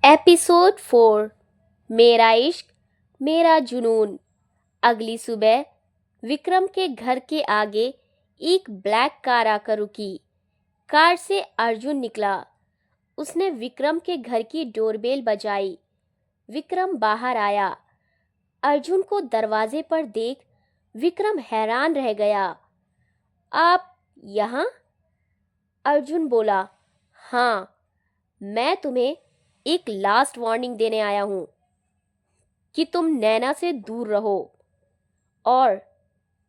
Episode 4। मेरा इश्क मेरा जुनून। अगली सुबह विक्रम के घर के आगे एक ब्लैक कार आकर रुकी। कार से अर्जुन निकला। उसने विक्रम के घर की डोरबेल बजाई। विक्रम बाहर आया। अर्जुन को दरवाजे पर देख विक्रम हैरान रह गया। आप यहाँ? अर्जुन बोला, हाँ, मैं तुम्हें एक लास्ट वार्निंग देने आया हूं कि तुम नैना से दूर रहो और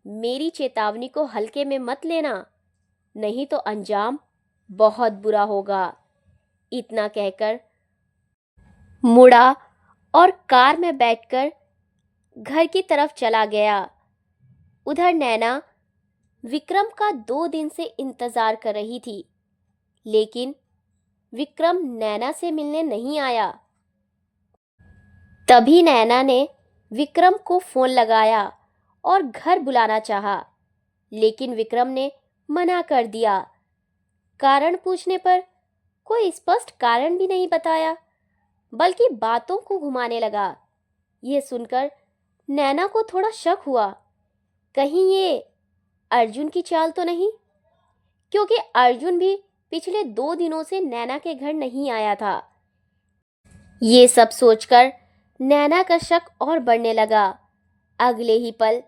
मेरी चेतावनी को हल्के में मत लेना, नहीं तो अंजाम बहुत बुरा होगा। इतना कहकर मुड़ा और कार में बैठकर घर की तरफ चला गया। उधर नैना विक्रम का 2 दिन से इंतजार कर रही थी, लेकिन विक्रम नैना से मिलने नहीं आया। तभी नैना ने विक्रम को फोन लगाया और घर बुलाना चाहा, लेकिन विक्रम ने मना कर दिया। कारण पूछने पर कोई स्पष्ट कारण भी नहीं बताया, बल्कि बातों को घुमाने लगा। यह सुनकर नैना को थोड़ा शक हुआ, कहीं ये अर्जुन की चाल तो नहीं, क्योंकि अर्जुन भी पिछले 2 दिनों से नैना के घर नहीं आया था। ये सब सोचकर नैना का शक और बढ़ने लगा। अगले ही पल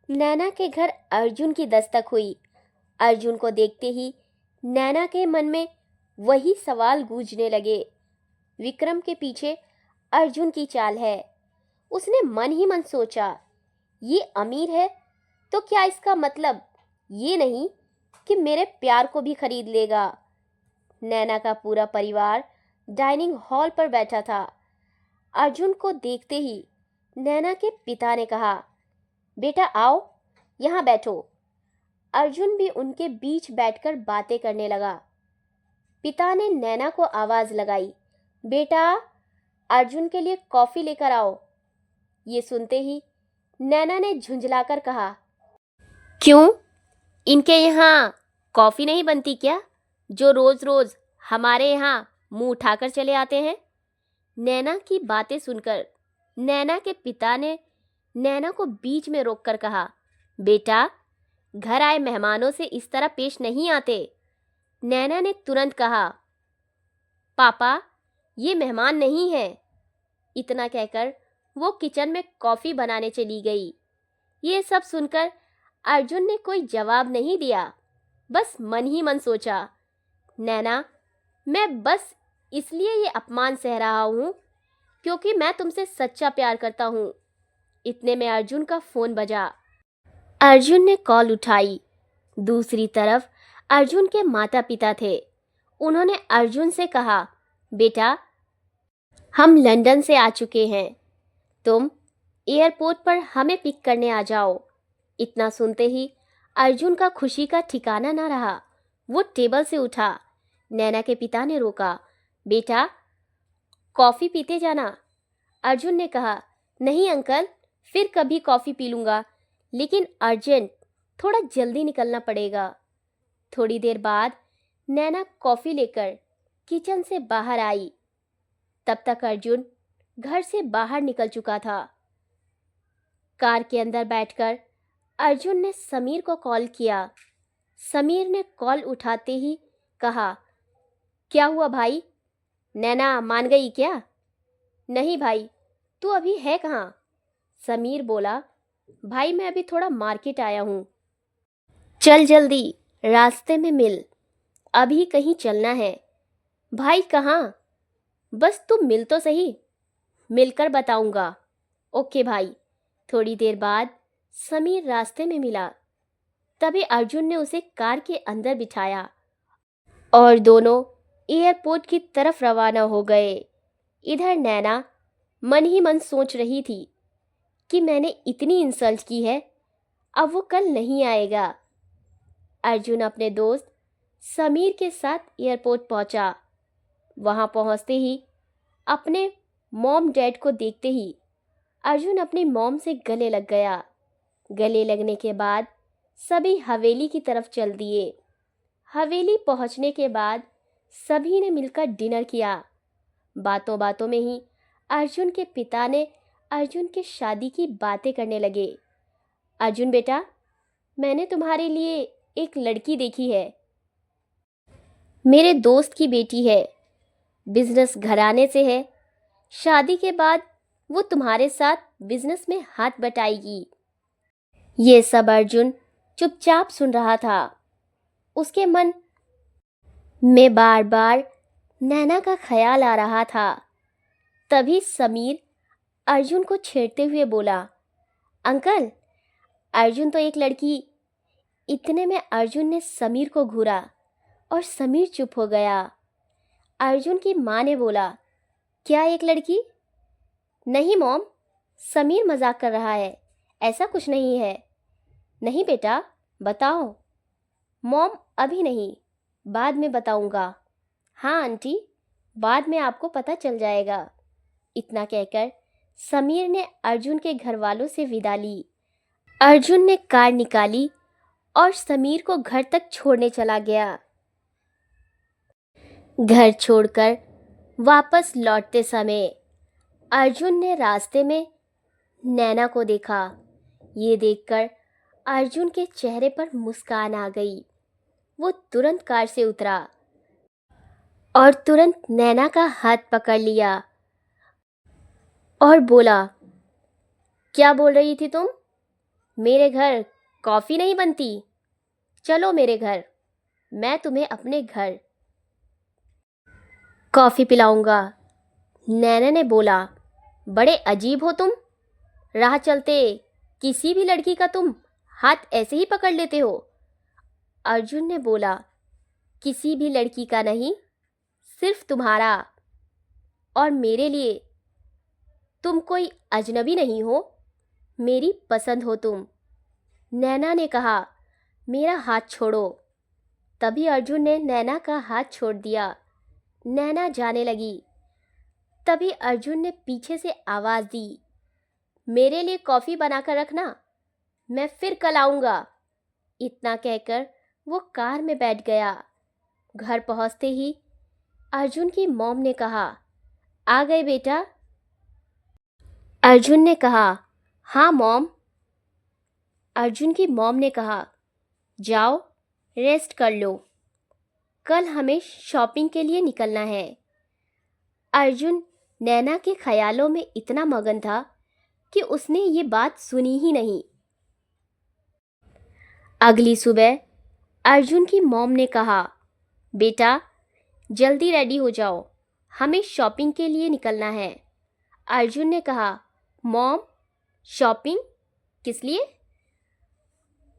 नैना के घर अर्जुन की दस्तक हुई। अर्जुन को देखते ही नैना के मन में वही सवाल गूंजने लगे। विक्रम के पीछे अर्जुन की चाल है। उसने मन ही मन सोचा, ये अमीर है तो क्या इसका मतलब ये नहीं कि मेरे प्यार को भी खरीद लेगा। नैना का पूरा परिवार डाइनिंग हॉल पर बैठा था। अर्जुन को देखते ही नैना के पिता ने कहा, बेटा आओ, यहाँ बैठो। अर्जुन भी उनके बीच बैठकर बातें करने लगा। पिता ने नैना को आवाज लगाई, बेटा अर्जुन के लिए कॉफी लेकर आओ। ये सुनते ही नैना ने झुंझलाकर कहा, क्यों, इनके यहाँ कॉफी नहीं बनती क्या, जो रोज रोज हमारे यहाँ मुंह उठाकर चले आते हैं। नैना की बातें सुनकर नैना के पिता ने नैना को बीच में रोककर कहा, बेटा घर आए मेहमानों से इस तरह पेश नहीं आते। नैना ने तुरंत कहा, पापा ये मेहमान नहीं है। इतना कहकर वो किचन में कॉफी बनाने चली गई। ये सब सुनकर अर्जुन ने कोई जवाब नहीं दिया, बस मन ही मन सोचा, नैना मैं बस इसलिए ये अपमान सह रहा हूँ क्योंकि मैं तुमसे सच्चा प्यार करता हूँ। इतने में अर्जुन का फोन बजा। अर्जुन ने कॉल उठाई। दूसरी तरफ अर्जुन के माता पिता थे। उन्होंने अर्जुन से कहा, बेटा हम लंदन से आ चुके हैं, तुम एयरपोर्ट पर हमें पिक करने आ जाओ। इतना सुनते ही अर्जुन का खुशी का ठिकाना ना रहा। वो टेबल से उठा। नैना के पिता ने रोका, बेटा कॉफ़ी पीते जाना। अर्जुन ने कहा, नहीं अंकल, फिर कभी कॉफ़ी पी लूँगा, लेकिन अर्जेंट, थोड़ा जल्दी निकलना पड़ेगा। थोड़ी देर बाद नैना कॉफ़ी लेकर किचन से बाहर आई। तब तक अर्जुन घर से बाहर निकल चुका था। कार के अंदर बैठकर अर्जुन ने समीर को कॉल किया। समीर ने कॉल उठाते ही कहा, क्या हुआ भाई, नैना मान गई क्या? नहीं भाई, तू अभी है कहाँ? समीर बोला, भाई मैं अभी थोड़ा मार्केट आया हूँ। चल जल्दी, रास्ते में मिल, अभी कहीं चलना है। भाई कहाँ? बस तू मिल तो सही, मिलकर बताऊंगा। ओके भाई। थोड़ी देर बाद समीर रास्ते में मिला। तभी अर्जुन ने उसे कार के अंदर बिठाया और दोनों एयरपोर्ट की तरफ रवाना हो गए। इधर नैना मन ही मन सोच रही थी कि मैंने इतनी इंसल्ट की है, अब वो कल नहीं आएगा। अर्जुन अपने दोस्त समीर के साथ एयरपोर्ट पहुंचा। वहां पहुंचते ही अपने मॉम डैड को देखते ही अर्जुन अपनी मॉम से गले लग गया। गले लगने के बाद सभी हवेली की तरफ चल दिए। हवेली पहुंचने के बाद सभी ने मिलकर डिनर किया। बातों बातों में ही अर्जुन के पिता ने अर्जुन की शादी की बातें करने लगे। अर्जुन बेटा, मैंने तुम्हारे लिए एक लड़की देखी है। मेरे दोस्त की बेटी है, बिजनेस घराने से है। शादी के बाद वो तुम्हारे साथ बिजनेस में हाथ बटाएगी। ये सब अर्जुन चुपचाप सुन रहा था। उसके मन में बार बार नैना का ख्याल आ रहा था। तभी समीर अर्जुन को छेड़ते हुए बोला, अंकल, अर्जुन तो एक लड़की। इतने में अर्जुन ने समीर को घूरा और समीर चुप हो गया। अर्जुन की माँ ने बोला, क्या एक लड़की? नहीं मॉम, समीर मजाक कर रहा है, ऐसा कुछ नहीं है। नहीं बेटा, बताओ। मॉम, अभी नहीं, बाद में बताऊंगा। हाँ आंटी, बाद में आपको पता चल जाएगा। इतना कहकर समीर ने अर्जुन के घर वालों से विदा ली। अर्जुन ने कार निकाली और समीर को घर तक छोड़ने चला गया। घर छोड़कर वापस लौटते समय अर्जुन ने रास्ते में नैना को देखा। ये देखकर अर्जुन के चेहरे पर मुस्कान आ गई। वो तुरंत कार से उतरा और तुरंत नैना का हाथ पकड़ लिया और बोला, क्या बोल रही थी तुम? मेरे घर कॉफ़ी नहीं बनती? चलो मेरे घर, मैं तुम्हें अपने घर कॉफ़ी पिलाऊंगा। नैना ने बोला, बड़े अजीब हो तुम। राह चलते किसी भी लड़की का तुम हाथ ऐसे ही पकड़ लेते हो। अर्जुन ने बोला, किसी भी लड़की का नहीं, सिर्फ तुम्हारा। और मेरे लिए तुम कोई अजनबी नहीं हो, मेरी पसंद हो तुम। नैना ने कहा, मेरा हाथ छोड़ो। तभी अर्जुन ने नैना का हाथ छोड़ दिया। नैना जाने लगी। तभी अर्जुन ने पीछे से आवाज़ दी, मेरे लिए कॉफ़ी बनाकर रखना, मैं फिर कल आऊँगा। इतना कहकर वो कार में बैठ गया। घर पहुँचते ही अर्जुन की मॉम ने कहा, आ गए बेटा? अर्जुन ने कहा, हाँ मॉम। अर्जुन की मॉम ने कहा, जाओ रेस्ट कर लो, कल हमें शॉपिंग के लिए निकलना है। अर्जुन नैना के ख्यालों में इतना मगन था कि उसने ये बात सुनी ही नहीं। अगली सुबह अर्जुन की मॉम ने कहा, बेटा जल्दी रेडी हो जाओ, हमें शॉपिंग के लिए निकलना है। अर्जुन ने कहा, मॉम, शॉपिंग किस लिए?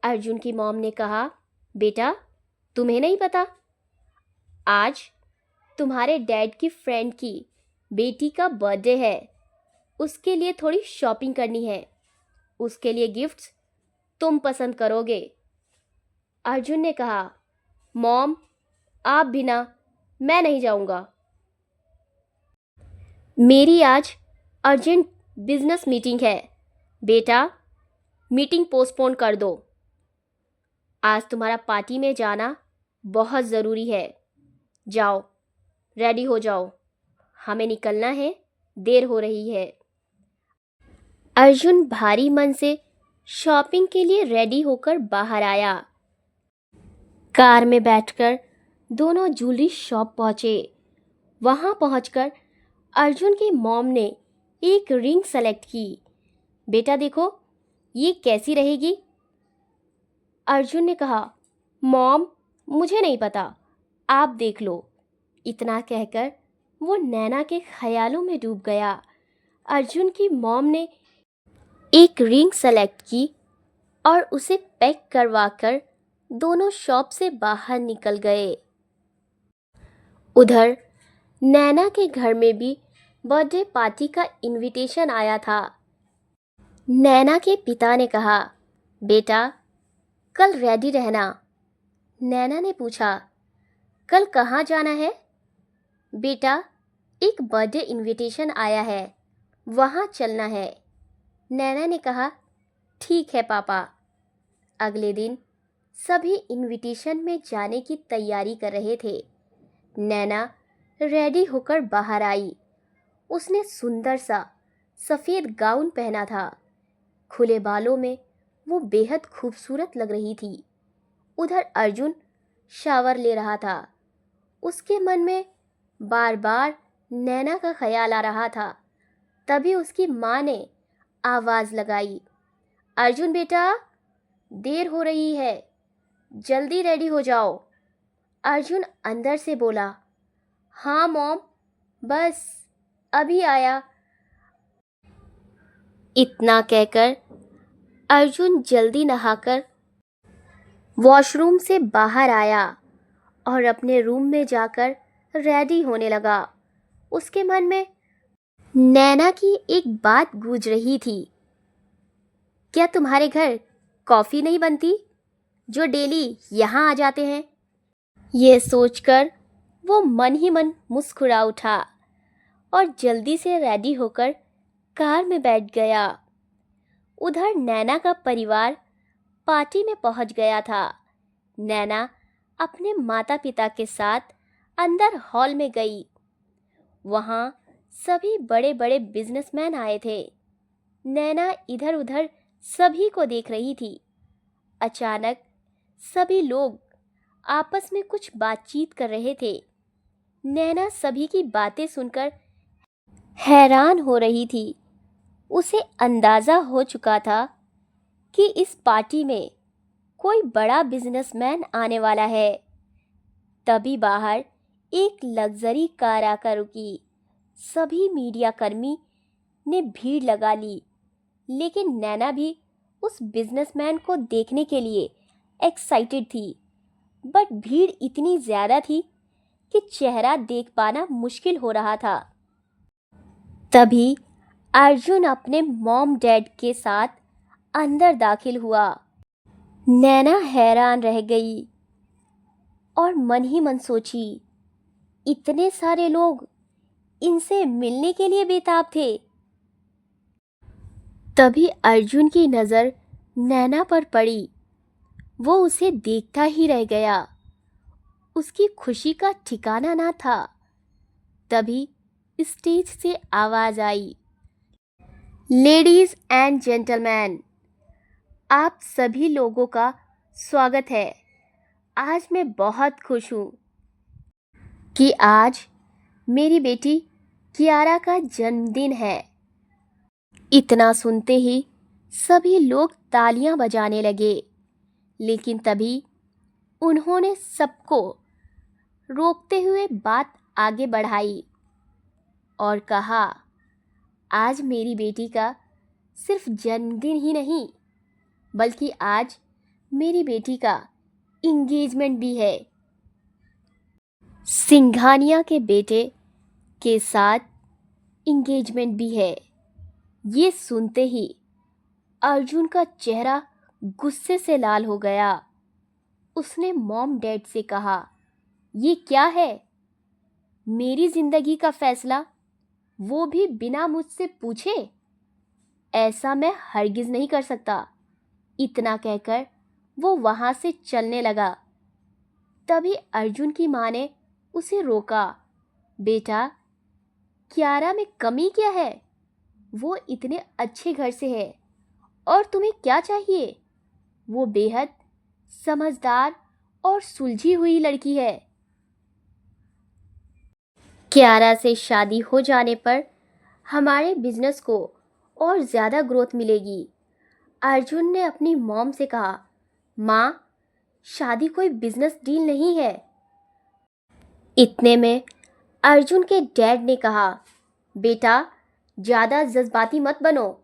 अर्जुन की मॉम ने कहा, बेटा तुम्हें नहीं पता, आज तुम्हारे डैड की फ्रेंड की बेटी का बर्थडे है, उसके लिए थोड़ी शॉपिंग करनी है। उसके लिए गिफ्ट्स तुम पसंद करोगे। अर्जुन ने कहा, मॉम आप भी ना, मैं नहीं जाऊंगा। मेरी आज अर्जेंट बिजनेस मीटिंग है। बेटा मीटिंग पोस्टपोन कर दो। आज तुम्हारा पार्टी में जाना बहुत ज़रूरी है। जाओ रेडी हो जाओ, हमें निकलना है, देर हो रही है। अर्जुन भारी मन से शॉपिंग के लिए रेडी होकर बाहर आया। कार में बैठकर दोनों ज्वेलरी शॉप पहुंचे। वहां पहुंचकर अर्जुन की मॉम ने एक रिंग सेलेक्ट की। बेटा देखो, ये कैसी रहेगी? अर्जुन ने कहा, मॉम मुझे नहीं पता, आप देख लो। इतना कहकर वो नैना के ख्यालों में डूब गया। अर्जुन की मॉम ने एक रिंग सेलेक्ट की और उसे पैक करवाकर दोनों शॉप से बाहर निकल गए। उधर नैना के घर में भी बर्थडे पार्टी का इनविटेशन आया था। नैना के पिता ने कहा, बेटा कल रेडी रहना। नैना ने पूछा, कल कहाँ जाना है? बेटा एक बर्थडे इनविटेशन आया है, वहाँ चलना है। नैना ने कहा, ठीक है पापा। अगले दिन सभी इनविटेशन में जाने की तैयारी कर रहे थे। नैना रेडी होकर बाहर आई। उसने सुंदर सा सफ़ेद गाउन पहना था। खुले बालों में वो बेहद खूबसूरत लग रही थी। उधर अर्जुन शावर ले रहा था। उसके मन में बार बार नैना का ख्याल आ रहा था। तभी उसकी माँ ने आवाज़ लगाई, अर्जुन बेटा, देर हो रही है, जल्दी रेडी हो जाओ। अर्जुन अंदर से बोला, हाँ मॉम, बस अभी आया। इतना कहकर अर्जुन जल्दी नहाकर वॉशरूम से बाहर आया और अपने रूम में जाकर रेडी होने लगा। उसके मन में नैना की एक बात गूंज रही थी, क्या तुम्हारे घर कॉफ़ी नहीं बनती जो डेली यहाँ आ जाते हैं? ये सोचकर वो मन ही मन मुस्कुरा उठा और जल्दी से रेडी होकर कार में बैठ गया। उधर नैना का परिवार पार्टी में पहुंच गया था। नैना अपने माता पिता के साथ अंदर हॉल में गई। वहां सभी बड़े बड़े बिजनेसमैन आए थे। नैना इधर उधर सभी को देख रही थी। अचानक सभी लोग आपस में कुछ बातचीत कर रहे थे। नैना सभी की बातें सुनकर हैरान हो रही थी। उसे अंदाज़ा हो चुका था कि इस पार्टी में कोई बड़ा बिजनेसमैन आने वाला है। तभी बाहर एक लग्जरी कार आकर रुकी। सभी मीडिया कर्मी ने भीड़ लगा ली, लेकिन नैना भी उस बिजनेसमैन को देखने के लिए एक्साइटेड थी। बट भीड़ इतनी ज़्यादा थी कि चेहरा देख पाना मुश्किल हो रहा था। तभी अर्जुन अपने मॉम डैड के साथ अंदर दाखिल हुआ। नैना हैरान रह गई और मन ही मन सोची, इतने सारे लोग इनसे मिलने के लिए बेताब थे। तभी अर्जुन की नज़र नैना पर पड़ी। वो उसे देखता ही रह गया। उसकी खुशी का ठिकाना ना था। तभी स्टेज से आवाज़ आई, लेडीज़ एंड जेंटलमैन, आप सभी लोगों का स्वागत है। आज मैं बहुत खुश हूँ कि आज मेरी बेटी कियारा का जन्मदिन है। इतना सुनते ही सभी लोग तालियां बजाने लगे, लेकिन तभी उन्होंने सबको रोकते हुए बात आगे बढ़ाई और कहा, आज मेरी बेटी का सिर्फ जन्मदिन ही नहीं, बल्कि आज मेरी बेटी का इंगेजमेंट भी है। सिंघानिया के बेटे के साथ इंगेजमेंट भी है। ये सुनते ही अर्जुन का चेहरा गुस्से से लाल हो गया। उसने मॉम डैड से कहा, ये क्या है? मेरी जिंदगी का फैसला, वो भी बिना मुझसे पूछे? ऐसा मैं हरगिज नहीं कर सकता। इतना कहकर वो वहां से चलने लगा। तभी अर्जुन की माँ ने उसे रोका, बेटा, कियारा में कमी क्या है? वो इतने अच्छे घर से है और तुम्हें क्या चाहिए? वो बेहद समझदार और सुलझी हुई लड़की है। कियारा से शादी हो जाने पर हमारे बिजनेस को और ज़्यादा ग्रोथ मिलेगी। अर्जुन ने अपनी मॉम से कहा, माँ, शादी कोई बिजनेस डील नहीं है। इतने में अर्जुन के डैड ने कहा, बेटा, ज़्यादा जज्बाती मत बनो।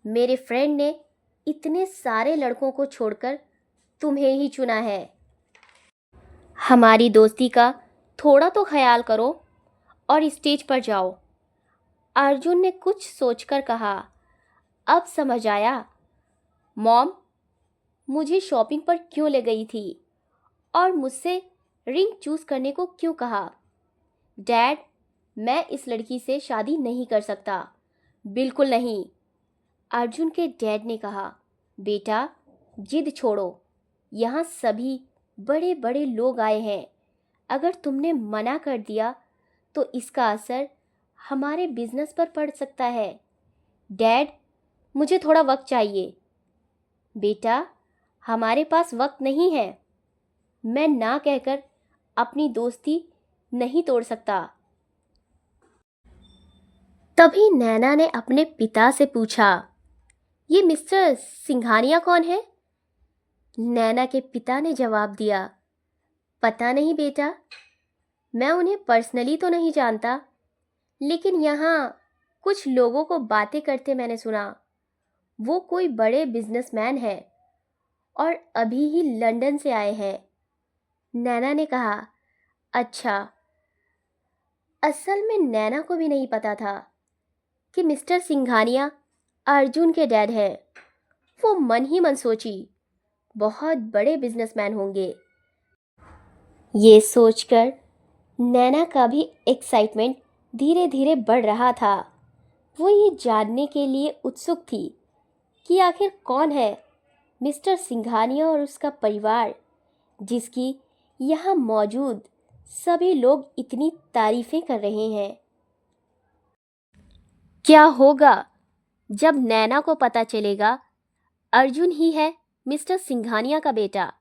मेरे फ्रेंड ने इतने सारे लड़कों को छोड़कर तुम्हें ही चुना है। हमारी दोस्ती का थोड़ा तो ख्याल करो और स्टेज पर जाओ। अर्जुन ने कुछ सोचकर कहा, अब समझ आया, मॉम मुझे शॉपिंग पर क्यों ले गई थी और मुझसे रिंग चूज़ करने को क्यों कहा। डैड, मैं इस लड़की से शादी नहीं कर सकता, बिल्कुल नहीं। अर्जुन के डैड ने कहा, बेटा, जिद छोड़ो। यहाँ सभी बड़े बड़े लोग आए हैं। अगर तुमने मना कर दिया तो इसका असर हमारे बिजनेस पर पड़ सकता है। डैड, मुझे थोड़ा वक्त चाहिए। बेटा, हमारे पास वक्त नहीं है। मैं ना कहकर अपनी दोस्ती नहीं तोड़ सकता। तभी नैना ने अपने पिता से पूछा, ये मिस्टर सिंघानिया कौन है? नैना के पिता ने जवाब दिया, पता नहीं बेटा, मैं उन्हें पर्सनली तो नहीं जानता, लेकिन यहाँ कुछ लोगों को बातें करते मैंने सुना। वो कोई बड़े बिजनेसमैन है और अभी ही लंदन से आए हैं। नैना ने कहा, अच्छा। असल में नैना को भी नहीं पता था कि मिस्टर सिंघानिया अर्जुन के डैड हैं। वो मन ही मन सोची, बहुत बड़े बिजनेसमैन होंगे। ये सोचकर नैना का भी एक्साइटमेंट धीरे धीरे बढ़ रहा था। वो ये जानने के लिए उत्सुक थी कि आखिर कौन है मिस्टर सिंघानिया और उसका परिवार, जिसकी यहाँ मौजूद सभी लोग इतनी तारीफें कर रहे हैं। क्या होगा जब नैना को पता चलेगा अर्जुन ही है मिस्टर सिंघानिया का बेटा?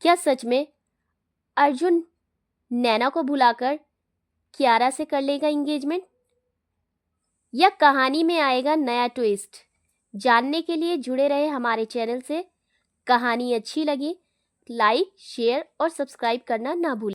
क्या सच में अर्जुन नैना को भुलाकर कियारा से कर लेगा एंगेजमेंट, या कहानी में आएगा नया ट्विस्ट? जानने के लिए जुड़े रहे हमारे चैनल से। कहानी अच्छी लगी लाइक, शेयर और सब्सक्राइब करना ना भूलें।